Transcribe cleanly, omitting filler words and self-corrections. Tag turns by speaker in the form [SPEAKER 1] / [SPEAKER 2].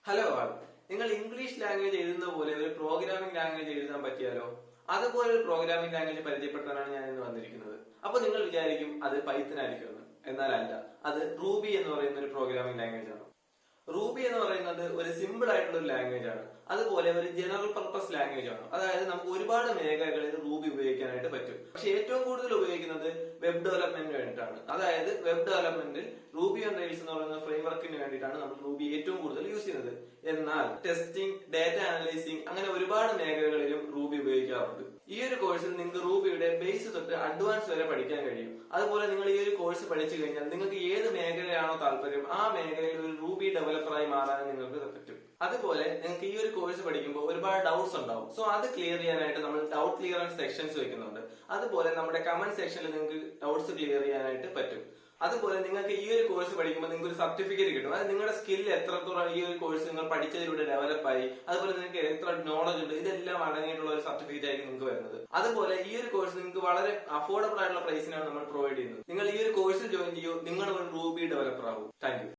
[SPEAKER 1] Hello ആൾ, നിങ്ങൾ English language എഴുതുന്ന പോലെ ഒരു പ്രോഗ്രാമിംഗ് ലാംഗ്വേജ് എഴുതാൻ പറ്റിയാലോ? അതുപോലെ ഒരു പ്രോഗ്രാമിംഗ് ലാംഗ്വേജ് പരിചയപ്പെടുത്താനാണ് ഞാൻ ഇന്ന് വന്നിരിക്കുന്നത്. അപ്പൊ നിങ്ങൾ വിചാരിക്കും അത് പൈത്തൺ ആയിരിക്കുമെന്ന്. എന്നാലല്ല, അത് റൂബി എന്ന് പറയുന്ന ഒരു പ്രോഗ്രാമിംഗ് ലാംഗ്വേജ് ആണ്. റൂബി എന്ന് പറയുന്നത് ഒരു സിമ്പിൾ ആയിട്ടുള്ള ഒരു ലാംഗ്വേജ് ആണ്. അതുപോലെ ഒരു ജനറൽ പർപ്പസ് ലാംഗ്വേജ് ആണ്. അതായത് നമുക്ക് ഒരുപാട് മേഖലകളിൽ റൂബി ഉപയോഗിക്കാനായിട്ട് പറ്റും. പക്ഷെ ഏറ്റവും കൂടുതൽ ഉപയോഗിക്കുന്നത് വെബ് ഡെവലപ്മെന്റിന് വേണ്ടിയിട്ടാണ്. അതായത് വെബ് ഡെവലപ്മെന്റിൽ റൂബി ഓൺ റെയിൽസ് എന്ന് പറയുന്ന ഫ്രെയിംവർക്കിന് വേണ്ടിയിട്ടാണ് നമ്മൾ റൂബി ഏറ്റവും കൂടുതൽ യൂസ് ചെയ്യുന്നത്. എന്നാൽ ടെസ്റ്റിംഗ്, ഡാറ്റ അനലൈസിംഗ് അങ്ങനെ ഒരുപാട് മേഖലകളിലും റൂബി ഉപയോഗിക്കാറുണ്ട്. ഈ ഒരു കോഴ്സിൽ നിങ്ങൾക്ക് റൂബിയുടെ ബേസ് തൊട്ട് അഡ്വാൻസ് വരെ പഠിക്കാൻ കഴിയും. അതുപോലെ നിങ്ങൾ ഈ ഒരു കോഴ്സ് പഠിച്ചു കഴിഞ്ഞാൽ നിങ്ങൾക്ക് ഏത് മേഖലയാണോ താല്പര്യം ആ മേഖലയിൽ ഒരു റൂബി ഡെവലപ്പറായി മാറാൻ നിങ്ങൾക്ക് പറ്റും. അതുപോലെ നിങ്ങൾക്ക് ഈ ഒരു കോഴ്സ് പഠിക്കുമ്പോൾ ഒരുപാട് ഡൗട്ട്സ് ഉണ്ടാവും. സോ അത് ക്ലിയർ ചെയ്യാനായിട്ട് നമ്മൾ ഡൗട്ട് ക്ലിയറൻസ് സെക്ഷൻസ് വെക്കുന്നുണ്ട്. അതുപോലെ നമ്മുടെ കമന്റ് സെക്ഷനിൽ നിങ്ങൾക്ക് ഡൗട്ട്സ് ക്ലിയർ ചെയ്യാനായിട്ട് പറ്റും. അതുപോലെ നിങ്ങൾക്ക് ഈ ഒരു കോഴ്സ് പഠിക്കുമ്പോൾ നിങ്ങൾക്ക് ഒരു സർട്ടിഫിക്കറ്റ് കിട്ടും. അത് നിങ്ങളുടെ സ്കിൽ എത്രത്തോളം ഈ ഒരു കോഴ്സ് നിങ്ങൾ പഠിച്ചതിലൂടെ ഡെവലപ്പായി, അതുപോലെ നിങ്ങൾക്ക് എത്ര നോളജ് ഉണ്ട്, ഇതെല്ലാം അടങ്ങിയിട്ടുള്ള ഒരു സർട്ടിഫിക്കറ്റ് ആയിരിക്കും നിങ്ങൾക്ക് വരുന്നത്. അതുപോലെ ഈ ഒരു കോഴ്സ് നിങ്ങൾക്ക് വളരെ അഫോർഡബിൾ ആയിട്ടുള്ള പ്രൈസിനാണ് നമ്മൾ പ്രൊവൈഡ് ചെയ്യുന്നത്. നിങ്ങൾ ഈ ഒരു കോഴ്സിൽ ജോയിൻ ചെയ്യൂ, നിങ്ങൾ ഒരു റൂബി ഡെവലപ്പർ ആകും. Thank you.